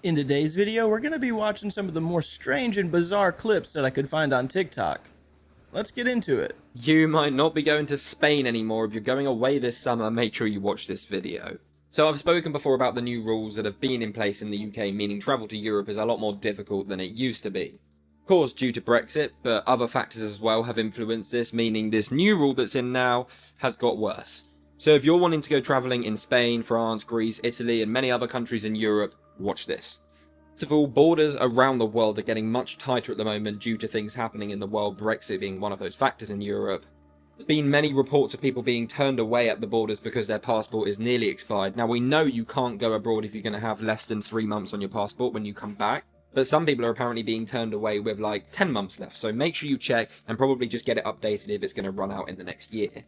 In today's video, we're going to be watching some of the more strange and bizarre clips that I could find on TikTok. Let's get into it. You might not be going to Spain anymore. If you're going away this summer, make sure you watch this video. So I've spoken before about the new rules that have been in place in the UK, meaning travel to Europe is a lot more difficult than it used to be. Of course, due to Brexit, but other factors as well have influenced this, meaning this new rule that's in now has got worse. So if you're wanting to go travelling in Spain, France, Greece, Italy, and many other countries in Europe, watch this. First of all, borders around the world are getting much tighter at the moment due to things happening in the world, Brexit being one of those factors in Europe. There's been many reports of people being turned away at the borders because their passport is nearly expired. Now we know you can't go abroad if you're going to have less than 3 months on your passport when you come back, but some people are apparently being turned away with like 10 months left, so make sure you check and probably just get it updated if it's going to run out in the next year.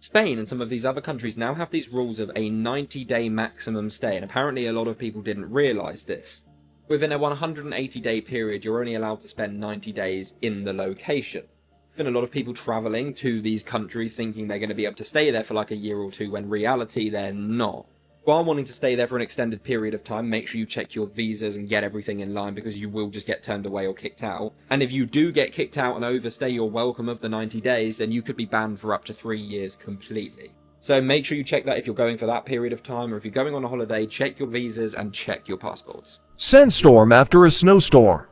Spain and some of these other countries now have these rules of a 90-day maximum stay, and apparently a lot of people didn't realise this. Within a 180-day period, you're only allowed to spend 90 days in the location. There's been a lot of people travelling to these countries thinking they're going to be able to stay there for like a year or two, when in reality they're not. While wanting to stay there for an extended period of time, make sure you check your visas and get everything in line, because you will just get turned away or kicked out. And if you do get kicked out and overstay your welcome of the 90 days, then you could be banned for up to 3 years completely. So make sure you check that if you're going for that period of time, or if you're going on a holiday, check your visas and check your passports. Sandstorm after a snowstorm.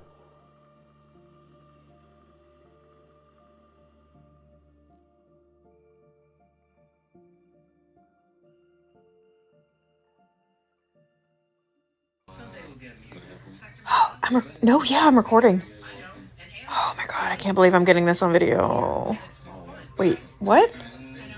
I'm recording. Oh my god, I can't believe I'm getting this on video. Wait, what?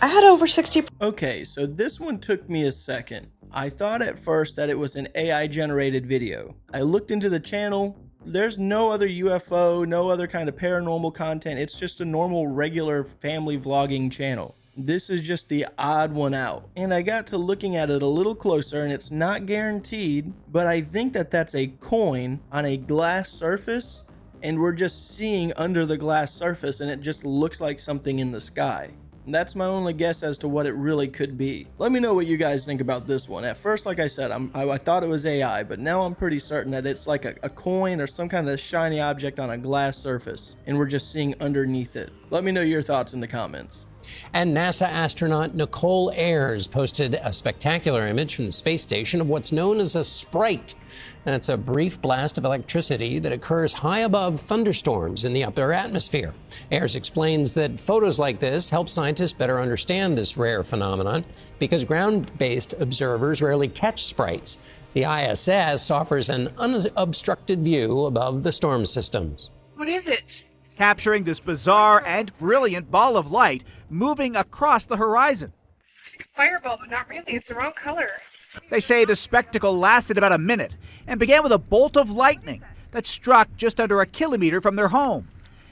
I had over 60. Okay, so this one took me a second. I thought at first that it was an AI generated video. I looked into the channel. There's no other UFO, no other kind of paranormal content. It's just a normal, regular family vlogging channel. This is just the odd one out. And I got to looking at it a little closer, and it's not guaranteed, but I think that that's a coin on a glass surface, and we're just seeing under the glass surface, and it just looks like something in the sky. That's my only guess as to what it really could be. Let me know what you guys think about this one. At first, like I said, I thought it was AI, but now I'm pretty certain that it's like a coin or some kind of shiny object on a glass surface, and we're just seeing underneath it. Let me know your thoughts in the comments. And NASA astronaut Nicole Ayers posted a spectacular image from the space station of what's known as a sprite. And it's a brief blast of electricity that occurs high above thunderstorms in the upper atmosphere. Ayers explains that photos like this help scientists better understand this rare phenomenon because ground-based observers rarely catch sprites. The ISS offers an unobstructed view above the storm systems. What is it? Capturing this bizarre and brilliant ball of light moving across the horizon. It's like a fireball, but not really. It's the wrong color. They say the spectacle lasted about a minute and began with a bolt of lightning that struck just under a kilometer from their home.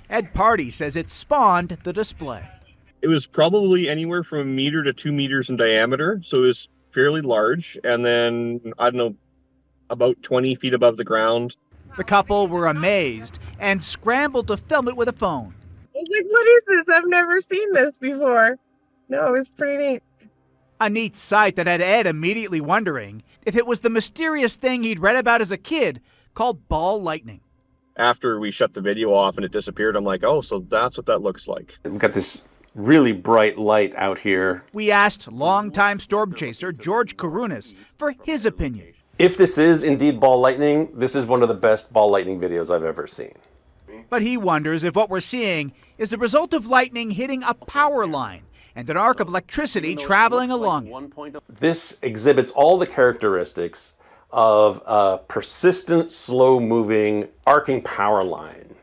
Ed Party says it spawned the display. It was probably anywhere from 1 meter to 2 meters in diameter, so it was fairly large, and then, I don't know, about 20 feet above the ground. The couple were amazed and scrambled to film it with a phone. I was like, what is this? I've never seen this before. No, it was pretty neat. A neat sight that had Ed immediately wondering if it was the mysterious thing he'd read about as a kid called ball lightning. After we shut the video off and it disappeared, I'm like, oh, so that's what that looks like. We've got this really bright light out here. We asked longtime storm chaser George Karunas for his opinion. If this is indeed ball lightning, this is one of the best ball lightning videos I've ever seen. But he wonders if what we're seeing is the result of lightning hitting a power line and an arc of electricity traveling along it. This exhibits all the characteristics of a persistent, slow-moving, arcing power line.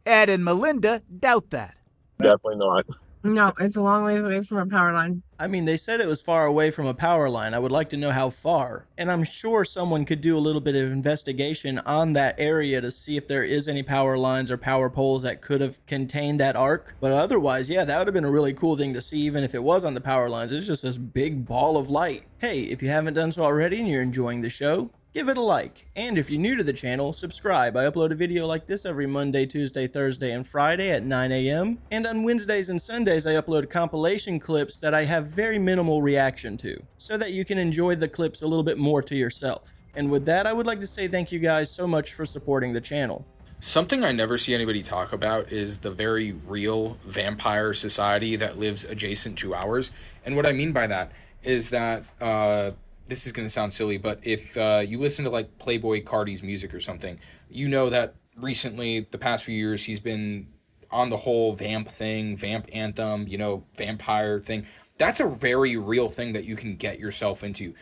Ed and Melinda doubt that. Definitely not. No, it's a long ways away from a power line. I mean, they said it was far away from a power line. I would like to know how far. And I'm sure someone could do a little bit of investigation on that area to see if there is any power lines or power poles that could have contained that arc. But otherwise, yeah, that would have been a really cool thing to see, even if it was on the power lines. It's just this big ball of light. Hey, if you haven't done so already and you're enjoying the show, give it a like. And if you're new to the channel, subscribe. I upload a video like this every Monday, Tuesday, Thursday, and Friday at 9 a.m. And on Wednesdays and Sundays, I upload compilation clips that I have very minimal reaction to, so that you can enjoy the clips a little bit more to yourself. And with that, I would like to say thank you guys so much for supporting the channel. Something I never see anybody talk about is the very real vampire society that lives adjacent to ours. And what I mean by that is that, this is going to sound silly, but if you listen to like Playboy Cardi's music or something, you know that recently, the past few years, he's been on the whole vamp thing, vamp anthem, you know, vampire thing. That's a very real thing that you can get yourself into.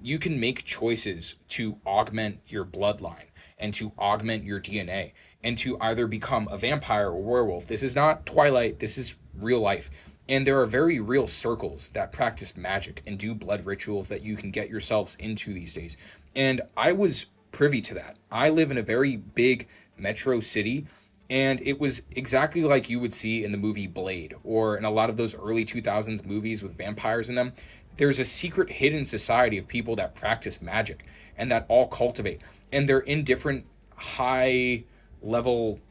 You can make choices to augment your bloodline and to augment your DNA and to either become a vampire or werewolf. This is not Twilight, this is real life. And there are very real circles that practice magic and do blood rituals that you can get yourselves into these days. And I was privy to that. I live in a very big metro city, and it was exactly like you would see in the movie Blade or in a lot of those early 2000s movies with vampires in them. There's a secret hidden society of people that practice magic and that all cultivate. And they're in different high level,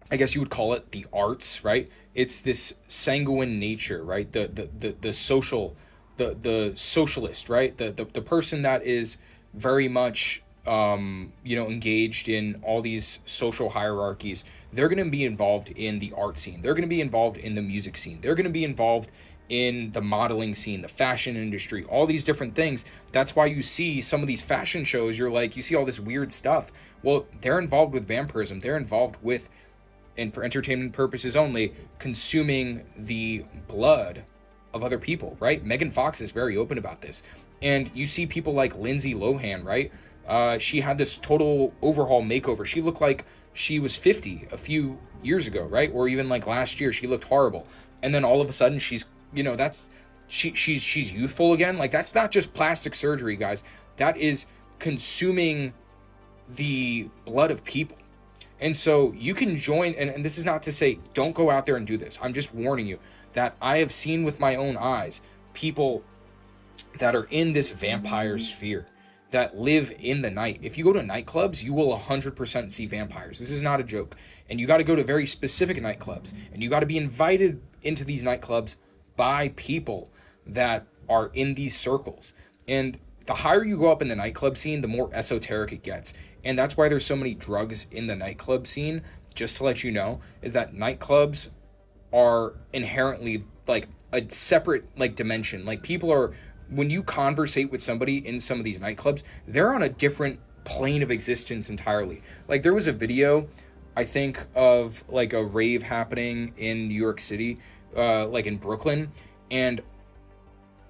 I guess you would call it the arts, right? It's this sanguine nature, right? The social, the socialist, right? The person that is very much, engaged in all these social hierarchies. They're going to be involved in the art scene. They're going to be involved in the music scene. They're going to be involved in the modeling scene, the fashion industry, all these different things. That's why you see some of these fashion shows, you see all this weird stuff. Well, they're involved with vampirism. They're involved with, and for entertainment purposes only, consuming the blood of other people, right? Megan Fox is very open about this. And you see people like Lindsay Lohan, right? She had this total overhaul makeover. She looked like she was 50 a few years ago, right? Or even like last year, she looked horrible. And then all of a sudden she's youthful again. Like, that's not just plastic surgery, guys. That is consuming the blood of people. And so you can join, and this is not to say don't go out there and do this. I'm just warning you that I have seen with my own eyes people that are in this vampire sphere that live in the night. If you go to nightclubs, you will 100% see vampires. This is not a joke. And you got to go to very specific nightclubs. And you got to be invited into these nightclubs by people that are in these circles. And the higher you go up in the nightclub scene, the more esoteric it gets. And that's why there's so many drugs in the nightclub scene. Just to let you know, is that nightclubs are inherently like a separate like dimension. Like, people are, when you conversate with somebody in some of these nightclubs, they're on a different plane of existence entirely. Like, there was a video, I think, of like a rave happening in New York City, like in Brooklyn, and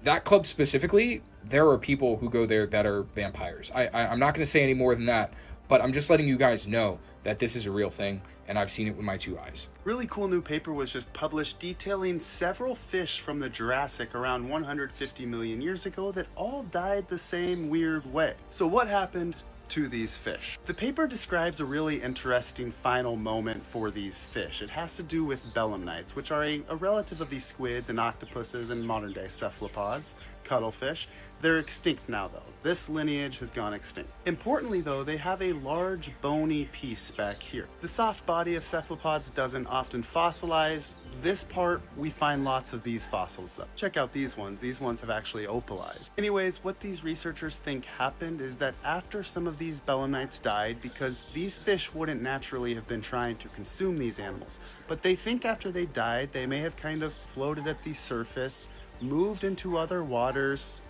that club specifically, there are people who go there that are vampires. I'm not going to say any more than that, but I'm just letting you guys know that this is a real thing, and I've seen it with my two eyes. Really cool new paper was just published detailing several fish from the Jurassic around 150 million years ago that all died the same weird way. So what happened to these fish? The paper describes a really interesting final moment for these fish. It has to do with belemnites, which are a relative of these squids and octopuses and modern day cephalopods, cuttlefish. They're extinct now though. This lineage has gone extinct. Importantly though, they have a large bony piece back here. The soft body of cephalopods doesn't often fossilize. This part, we find lots of these fossils though. Check out these ones. These ones have actually opalized. Anyways, what these researchers think happened is that after some of these belemnites died, because these fish wouldn't naturally have been trying to consume these animals, but they think after they died, they may have kind of floated at the surface, moved into other waters.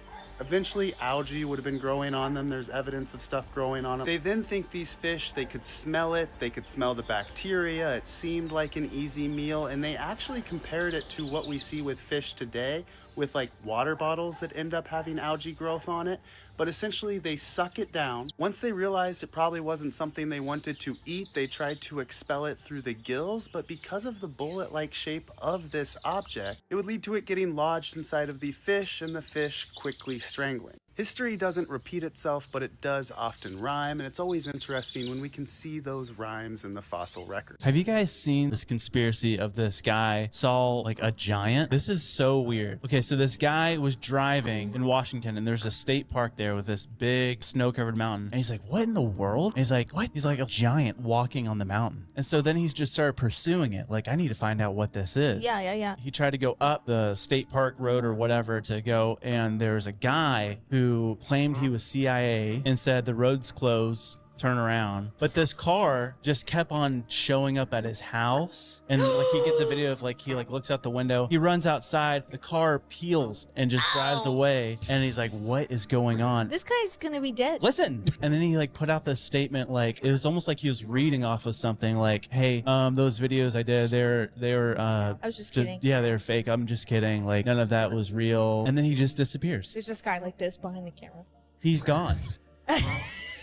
Eventually algae would have been growing on them. There's evidence of stuff growing on them. They then think these fish, they could smell it, they could smell the bacteria, it seemed like an easy meal, and they actually compared it to what we see with fish today, with like water bottles that end up having algae growth on it. But essentially they suck it down. Once they realized it probably wasn't something they wanted to eat, they tried to expel it through the gills, but because of the bullet-like shape of this object, it would lead to it getting lodged inside of the fish and the fish quickly strangling. History doesn't repeat itself, but it does often rhyme, and it's always interesting when we can see those rhymes in the fossil records. Have you guys seen this conspiracy of this guy saw like a giant? This is so weird. Okay, so this guy was driving in Washington, and there's a state park there with this big snow-covered mountain, and he's like, what in the world? And he's like, what? He's like a giant walking on the mountain. And so then he's just started pursuing it. Like, I need to find out what this is. Yeah. He tried to go up the state park road or whatever to go, and there's a guy who who claimed he was CIA and said the road's closed, turn around. But this car just kept on showing up at his house, and like he gets a video of like he like looks out the window, he runs outside, the car peels and just drives away, and he's like, what is going on? This guy's gonna be dead. Listen. And then he like put out this statement, like it was almost like he was reading off of something, like, hey, those videos I did, they were I was just kidding. yeah, they were fake, I'm just kidding, like none of that was real. And then he just disappears. There's this guy like this behind the camera. He's gone.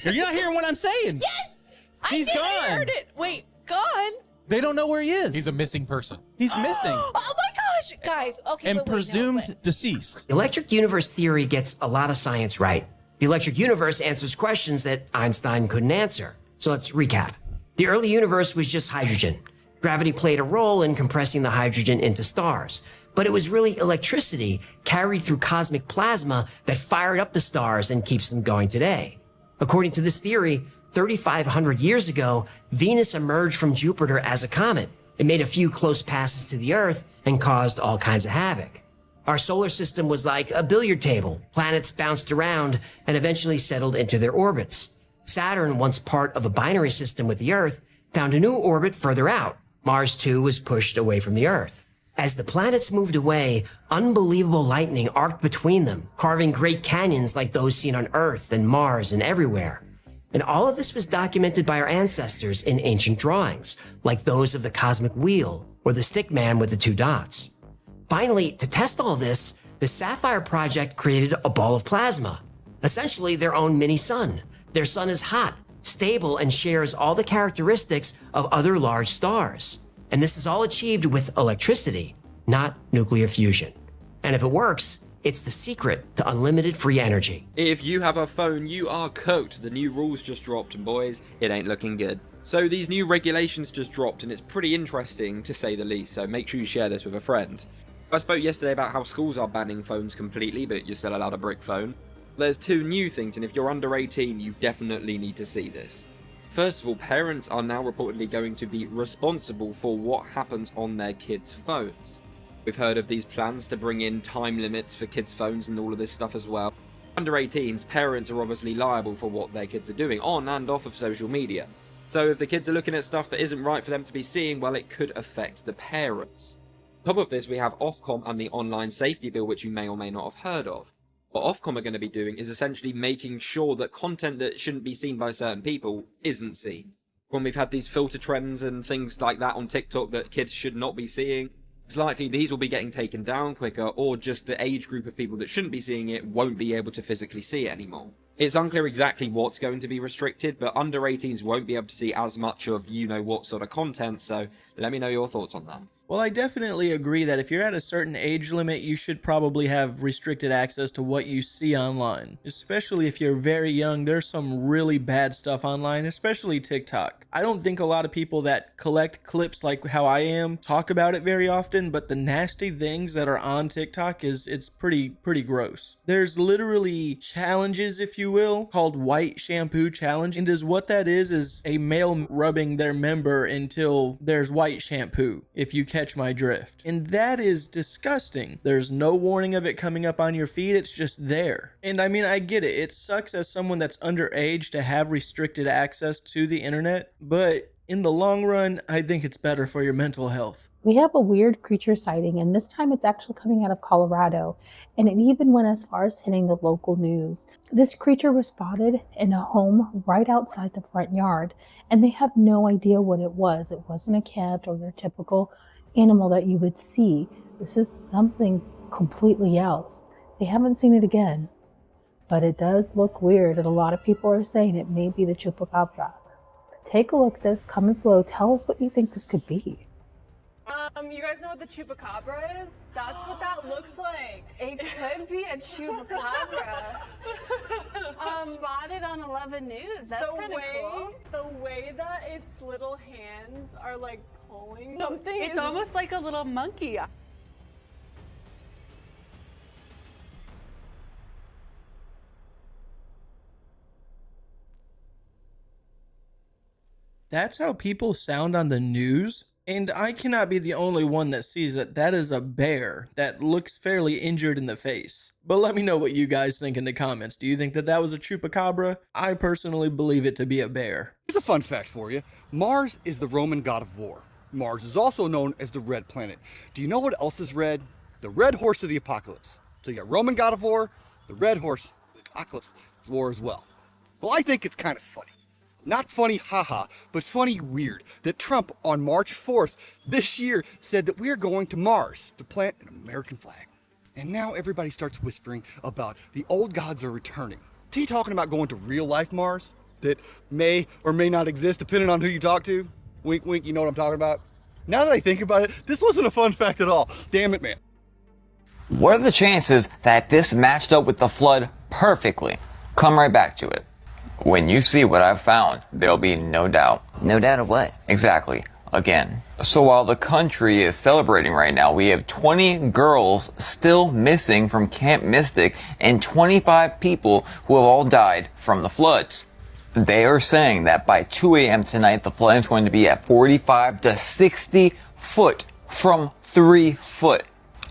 You're not hearing what I'm saying. Yes! He's gone. I heard it. Wait, gone? They don't know where he is. He's a missing person. He's missing. Oh my gosh! Guys, okay. And presumed deceased. The electric universe theory gets a lot of science right. The electric universe answers questions that Einstein couldn't answer. So let's recap. The early universe was just hydrogen. Gravity played a role in compressing the hydrogen into stars. But it was really electricity carried through cosmic plasma that fired up the stars and keeps them going today. According to this theory, 3,500 years ago, Venus emerged from Jupiter as a comet. It made a few close passes to the Earth and caused all kinds of havoc. Our solar system was like a billiard table. Planets bounced around and eventually settled into their orbits. Saturn, once part of a binary system with the Earth, found a new orbit further out. Mars, too, was pushed away from the Earth. As the planets moved away, unbelievable lightning arced between them, carving great canyons like those seen on Earth and Mars and everywhere. And all of this was documented by our ancestors in ancient drawings, like those of the cosmic wheel or the stick man with the two dots. Finally, to test all this, the Sapphire Project created a ball of plasma, essentially their own mini sun. Their sun is hot, stable, and shares all the characteristics of other large stars. And this is all achieved with electricity, not nuclear fusion. And if it works, it's the secret to unlimited free energy. If you have a phone, you are cooked. The new rules just dropped, and boys, it ain't looking good. So these new regulations just dropped, and it's pretty interesting to say the least, so make sure you share this with a friend. I spoke yesterday about how schools are banning phones completely, but you're still allowed a brick phone. There's two new things, and if you're under 18, you definitely need to see this. First of all, parents are now reportedly going to be responsible for what happens on their kids' phones. We've heard of these plans to bring in time limits for kids' phones and all of this stuff as well. Under 18s, parents are obviously liable for what their kids are doing on and off of social media. So if the kids are looking at stuff that isn't right for them to be seeing, well, it could affect the parents. On top of this, we have Ofcom and the Online Safety Bill, which you may or may not have heard of. What Ofcom are going to be doing is essentially making sure that content that shouldn't be seen by certain people isn't seen. When we've had these filter trends and things like that on TikTok that kids should not be seeing, it's likely these will be getting taken down quicker, or just the age group of people that shouldn't be seeing it won't be able to physically see it anymore. It's unclear exactly what's going to be restricted, but under 18s won't be able to see as much of you-know-what sort of content, so let me know your thoughts on that. Well, I definitely agree that if you're at a certain age limit, you should probably have restricted access to what you see online. Especially if you're very young, there's some really bad stuff online, especially TikTok. I don't think a lot of people that collect clips like how I am talk about it very often, but the nasty things that are on TikTok it's pretty gross. There's literally challenges, if you will, called White Shampoo Challenge, and what that is a male rubbing their member until there's white shampoo, if you catch my drift. And that is disgusting. There's no warning of it coming up on your feed, it's just there. And I mean, I get it. It sucks as someone that's underage to have restricted access to the internet, but in the long run, I think it's better for your mental health. We have a weird creature sighting, and this time it's actually coming out of Colorado, and it even went as far as hitting the local news. This creature was spotted in a home right outside the front yard, and they have no idea what it was. It wasn't a cat or your typical animal that you would see. This is something completely else. They haven't seen it again, but it does look weird, and a lot of people are saying it may be the chupacabra. Take a look at this, comment below, tell us what you think this could be. You guys know what the chupacabra is? That's what that looks like. It could be a chupacabra. Spotted on 11 News. That's kind of cool. The way that its little hands are like pulling something. It's almost like a little monkey. That's how people sound on the news? And I cannot be the only one that sees it. That is a bear that looks fairly injured in the face. But let me know what you guys think in the comments. Do you think that that was a chupacabra? I personally believe it to be a bear. Here's a fun fact for you. Mars is the Roman god of war. Mars is also known as the Red Planet. Do you know what else is red? The red horse of the apocalypse. So you got Roman god of war, the red horse of the apocalypse is war as well. Well, I think it's kind of funny. Not funny, haha, but funny weird that Trump on March 4th this year said that we're going to Mars to plant an American flag. And now everybody starts whispering about the old gods are returning. Is he talking about going to real life Mars that may or may not exist depending on who you talk to? Wink, wink, you know what I'm talking about? Now that I think about it, this wasn't a fun fact at all. Damn it, man. What are the chances that this matched up with the flood perfectly? Come right back to it. When you see what I've found, there'll be no doubt. No doubt of what? Exactly. Again. So while the country is celebrating right now, we have 20 girls still missing from Camp Mystic and 25 people who have all died from the floods. They are saying that by 2 a.m. tonight, the flood is going to be at 45 to 60 foot from 3 foot.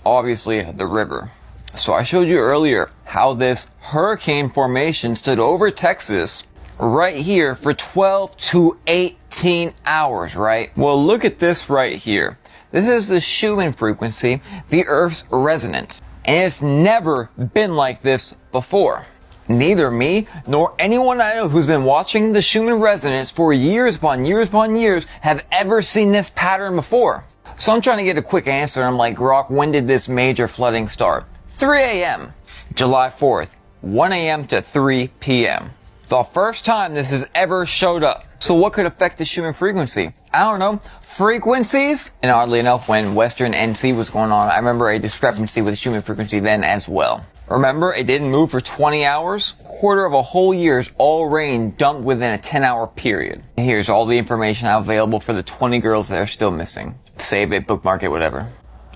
Obviously, the river. So I showed you earlier how this hurricane formation stood over Texas right here for 12 to 18 hours, right? Well, look at this right here. This is the Schumann frequency, the Earth's resonance. And it's never been like this before. Neither me nor anyone I know who's been watching the Schumann resonance for years upon years upon years have ever seen this pattern before. So I'm trying to get a quick answer. I'm like, Rock, when did this major flooding start? 3 a.m. July 4th, 1 a.m. to 3 p.m. The first time this has ever showed up. So what could affect the Schumann frequency? I don't know. Frequencies? And oddly enough, when Western NC was going on, I remember a discrepancy with Schumann frequency then as well. Remember, it didn't move for 20 hours? Quarter of a whole year's all rain dumped within a 10-hour period. And here's all the information available for the 20 girls that are still missing. Save it, bookmark it, whatever.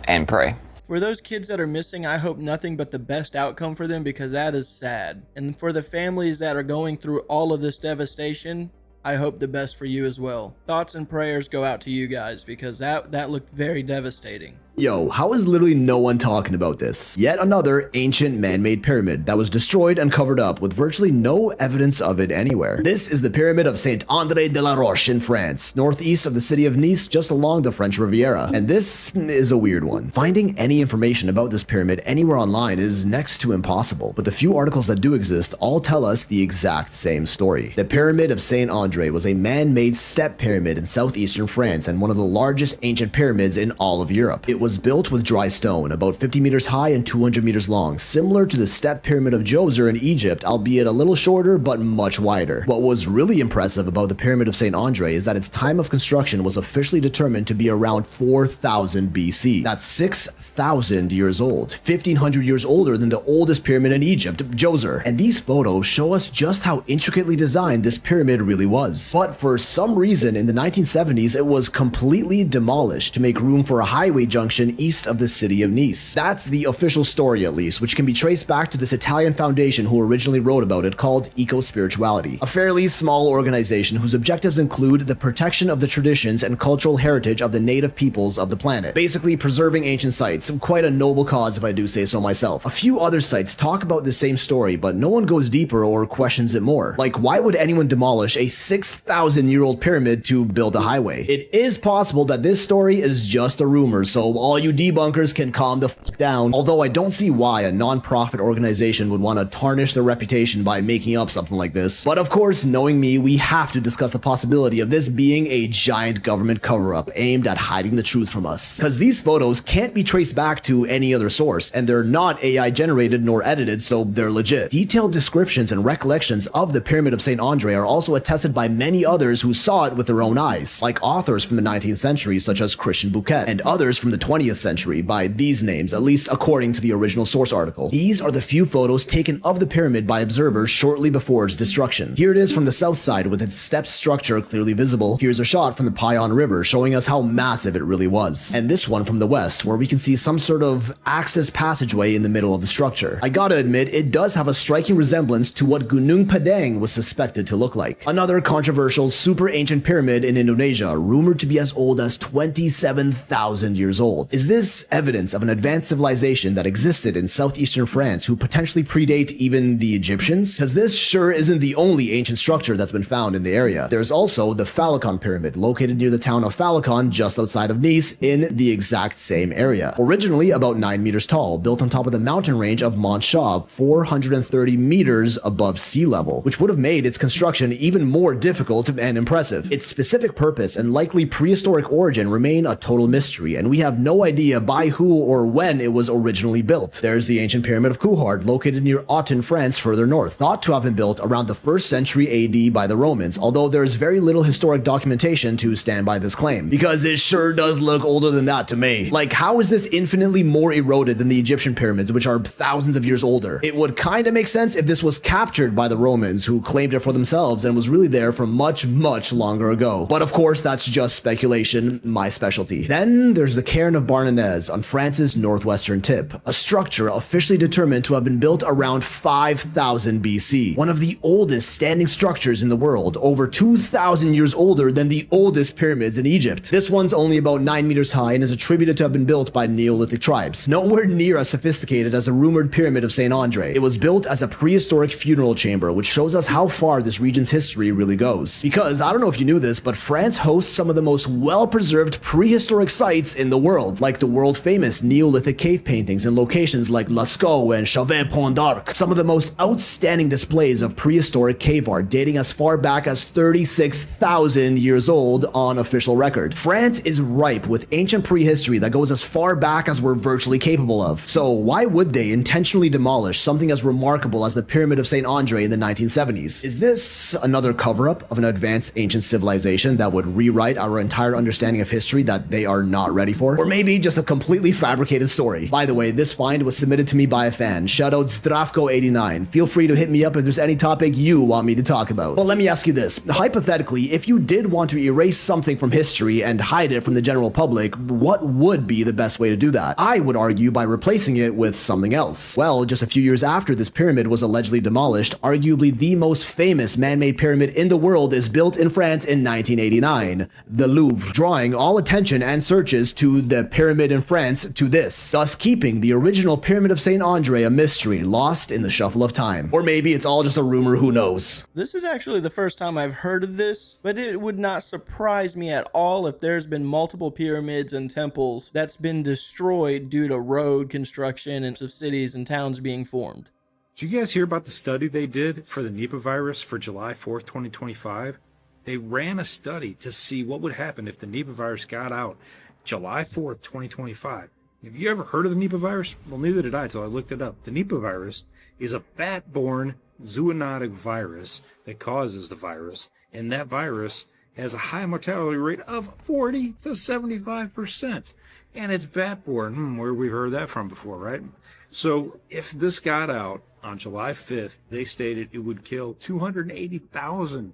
And pray. For those kids that are missing, I hope nothing but the best outcome for them, because that is sad. And for the families that are going through all of this devastation, I hope the best for you as well. Thoughts and prayers go out to you guys, because that looked very devastating. Yo, how is literally no one talking about this? Yet another ancient man-made pyramid that was destroyed and covered up with virtually no evidence of it anywhere. This is the pyramid of Saint André de la Roche in France, northeast of the city of Nice, just along the French Riviera. And this is a weird one. Finding any information about this pyramid anywhere online is next to impossible, but the few articles that do exist all tell us the exact same story. The pyramid of Saint André was a man-made step pyramid in southeastern France and one of the largest ancient pyramids in all of Europe. It was built with dry stone, about 50 meters high and 200 meters long, similar to the step pyramid of Djoser in Egypt, albeit a little shorter but much wider. What was really impressive about the pyramid of St. Andre is that its time of construction was officially determined to be around 4000 BC. That's 6,000 years old, 1500 years older than the oldest pyramid in Egypt, Djoser. And these photos show us just how intricately designed this pyramid really was. But for some reason in the 1970s, it was completely demolished to make room for a highway junction east of the city of Nice. That's the official story, at least, which can be traced back to this Italian foundation who originally wrote about it, called Eco-Spirituality, a fairly small organization whose objectives include the protection of the traditions and cultural heritage of the native peoples of the planet, basically preserving ancient sites. Quite a noble cause, if I do say so myself. A few other sites talk about the same story, but no one goes deeper or questions it more. Like, why would anyone demolish a 6,000-year-old pyramid to build a highway? It is possible that this story is just a rumor, so all you debunkers can calm the f down, although I don't see why a non-profit organization would want to tarnish their reputation by making up something like this. But of course, knowing me, we have to discuss the possibility of this being a giant government cover-up aimed at hiding the truth from us. Because these photos can't be traced back to any other source, and they're not AI generated nor edited, so they're legit. Detailed descriptions and recollections of the Pyramid of St. Andre are also attested by many others who saw it with their own eyes, like authors from the 19th century such as Christian Bouquet, and others from the 20th century by these names, at least according to the original source article. These are the few photos taken of the pyramid by observers shortly before its destruction. Here it is from the south side with its stepped structure clearly visible. Here's a shot from the Payan River showing us how massive it really was. And this one from the west, where we can see some sort of access passageway in the middle of the structure. I gotta admit, it does have a striking resemblance to what Gunung Padang was suspected to look like. Another controversial, super ancient pyramid in Indonesia, rumored to be as old as 27,000 years old. Is this evidence of an advanced civilization that existed in southeastern France who potentially predate even the Egyptians? Because this sure isn't the only ancient structure that's been found in the area. There's also the Falikon pyramid, located near the town of Falikon just outside of Nice in the exact same area. Originally about 9 meters tall, built on top of the mountain range of Mont Chauve, 430 meters above sea level, which would have made its construction even more difficult and impressive. Its specific purpose and likely prehistoric origin remain a total mystery, and we have no idea by who or when it was originally built. There's the ancient pyramid of Couhard, located near Autun, France, further north, thought to have been built around the 1st century AD by the Romans, although there is very little historic documentation to stand by this claim, because it sure does look older than that to me. Like, how is this infinitely more eroded than the Egyptian pyramids, which are thousands of years older? It would kind of make sense if this was captured by the Romans, who claimed it for themselves and was really there from much, much longer ago. But of course, that's just speculation, my specialty. Then there's the cairn of Barnenez on France's northwestern tip, a structure officially determined to have been built around 5000 BC, one of the oldest standing structures in the world, over 2,000 years older than the oldest pyramids in Egypt. This one's only about 9 meters high and is attributed to have been built by Neolithic tribes. Nowhere near as sophisticated as the rumored pyramid of St. Andre. It was built as a prehistoric funeral chamber, which shows us how far this region's history really goes. Because, I don't know if you knew this, but France hosts some of the most well-preserved prehistoric sites in the world, like the world-famous Neolithic cave paintings in locations like Lascaux and Chauvet-Pont d'Arc. Some of the most outstanding displays of prehistoric cave art dating as far back as 36,000 years old on official record. France is ripe with ancient prehistory that goes as far back as we're virtually capable of. So why would they intentionally demolish something as remarkable as the Pyramid of St. Andre in the 1970s? Is this another cover-up of an advanced ancient civilization that would rewrite our entire understanding of history that they are not ready for? Or maybe just a completely fabricated story? By the way, this find was submitted to me by a fan. Shoutout Zdravko89. Feel free to hit me up if there's any topic you want me to talk about. Well, let me ask you this. Hypothetically, if you did want to erase something from history and hide it from the general public, what would be the best way to do that? I would argue by replacing it with something else. Well, just a few years after this pyramid was allegedly demolished, arguably the most famous man-made pyramid in the world is built in France in 1989, the Louvre, drawing all attention and searches to the pyramid in France to this, thus keeping the original Pyramid of St. Andre a mystery lost in the shuffle of time. Or maybe it's all just a rumor, who knows? This is actually the first time I've heard of this, but it would not surprise me at all if there's been multiple pyramids and temples that's been destroyed due to road construction and of cities and towns being formed. Did you guys hear about the study they did for the Nipah virus for July 4th, 2025? They ran a study to see what would happen if the Nipah virus got out July 4th, 2025. Have you ever heard of the Nipah virus? Well, neither did I until I looked it up. The Nipah virus is a bat-borne zoonotic virus that causes the virus, and that virus has a high mortality rate of 40 to 75%. And it's bat-borne. Where we've heard that from before, right? So if this got out on July 5th, they stated it would kill 280,000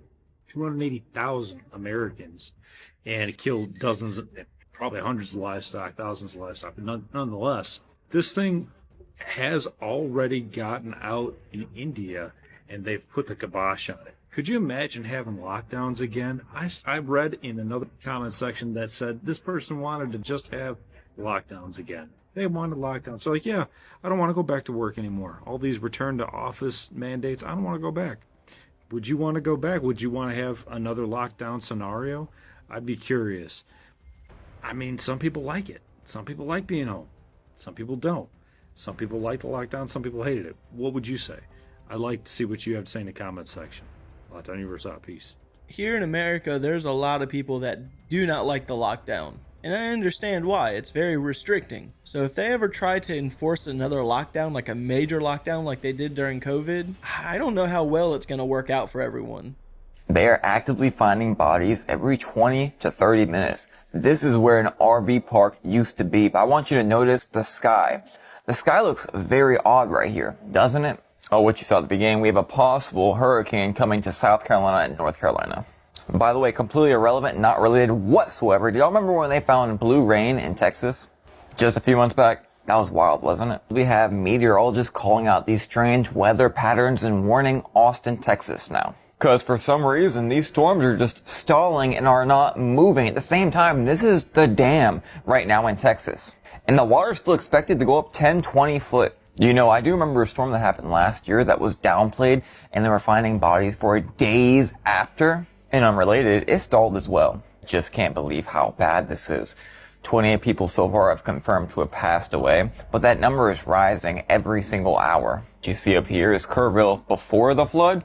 Americans, and it killed dozens, probably hundreds of livestock, thousands of livestock. But nonetheless, this thing has already gotten out in India, and they've put the kibosh on it. Could you imagine having lockdowns again? I read in another comment section that said this person wanted to just have lockdowns again. They wanted lockdowns. So like, yeah, I don't want to go back to work anymore. All these return to office mandates, I don't want to go back. Would you want to go back? Would you want to have another lockdown scenario? I'd be curious. I mean, some people like it. Some people like being home. Some people don't. Some people like the lockdown. Some people hated it. What would you say? I'd like to see what you have to say in the comments section. Lockdown Universe out. Peace. Here in America, there's a lot of people that do not like the lockdown. And I understand why. It's very restricting. So if they ever try to enforce another lockdown, like a major lockdown like they did during COVID, I don't know how well it's going to work out for everyone. They are actively finding bodies every 20 to 30 minutes. This is where an RV park used to be, but I want you to notice the sky. The sky looks very odd right here, doesn't it? Oh, what you saw at the beginning, we have a possible hurricane coming to South Carolina and North Carolina. By the way, completely irrelevant, not related whatsoever. Do y'all remember when they found blue rain in Texas? Just a few months back, that was wild, wasn't it? We have meteorologists calling out these strange weather patterns and warning Austin, Texas now. Because for some reason, these storms are just stalling and are not moving. At the same time, this is the dam right now in Texas. And the water's still expected to go up 10, 20 foot. You know, I do remember a storm that happened last year that was downplayed and they were finding bodies for days after. And unrelated, it stalled as well. Just can't believe how bad this is. 28 people so far have confirmed to have passed away, but that number is rising every single hour. What you see up here is Kerrville before the flood,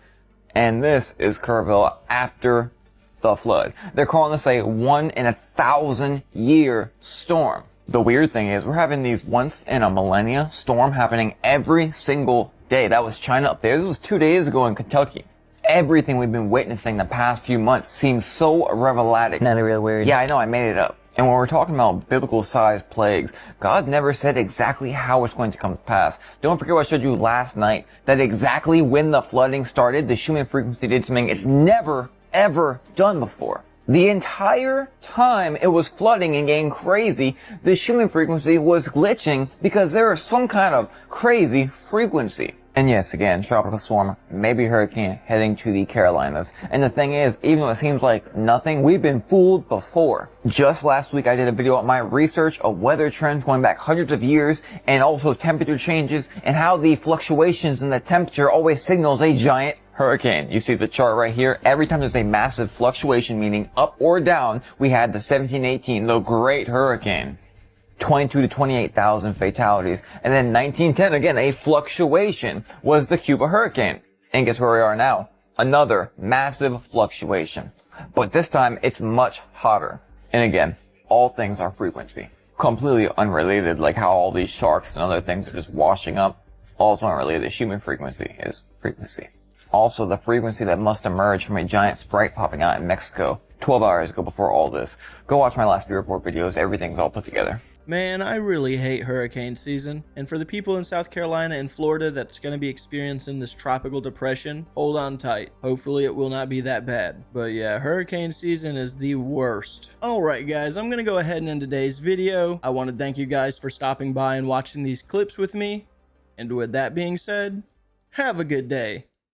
and this is Kerrville after the flood. They're calling this a 1 in 1,000 year storm. The weird thing is we're having these once in a millennia storm happening every single day. That was China up there. This was 2 days ago in Kentucky. Everything we've been witnessing the past few months seems so revelatic. Not a real word. Yeah, I know, I made it up. And when we're talking about biblical-sized plagues, God never said exactly how it's going to come to pass. Don't forget what I showed you last night, that exactly when the flooding started, the Schumann frequency did something it's never, ever done before. The entire time it was flooding and getting crazy, the Schumann frequency was glitching because there was some kind of crazy frequency. And yes, again, tropical storm, maybe hurricane, heading to the Carolinas. And the thing is, even though it seems like nothing, we've been fooled before. Just last week, I did a video on my research of weather trends going back hundreds of years, and also temperature changes, and how the fluctuations in the temperature always signals a giant hurricane. You see the chart right here. Every time there's a massive fluctuation, meaning up or down, we had the 1718, the Great Hurricane. 22 to 28,000 fatalities. And then 1910, again, a fluctuation, was the Cuba hurricane. And guess where we are now? Another massive fluctuation. But this time, it's much hotter. And again, all things are frequency. Completely unrelated, like how all these sharks and other things are just washing up. Also unrelated, human frequency is frequency. Also, the frequency that must emerge from a giant Sprite popping out in Mexico 12 hours ago before all this. Go watch my last few report videos, everything's all put together. Man, I really hate hurricane season, and for the people in South Carolina and Florida that's going to be experiencing this tropical depression, hold on tight. Hopefully it will not be that bad. But yeah, hurricane season is the worst. Alright guys, I'm going to go ahead and end today's video. I want to thank you guys for stopping by and watching these clips with me. And with that being said, have a good day.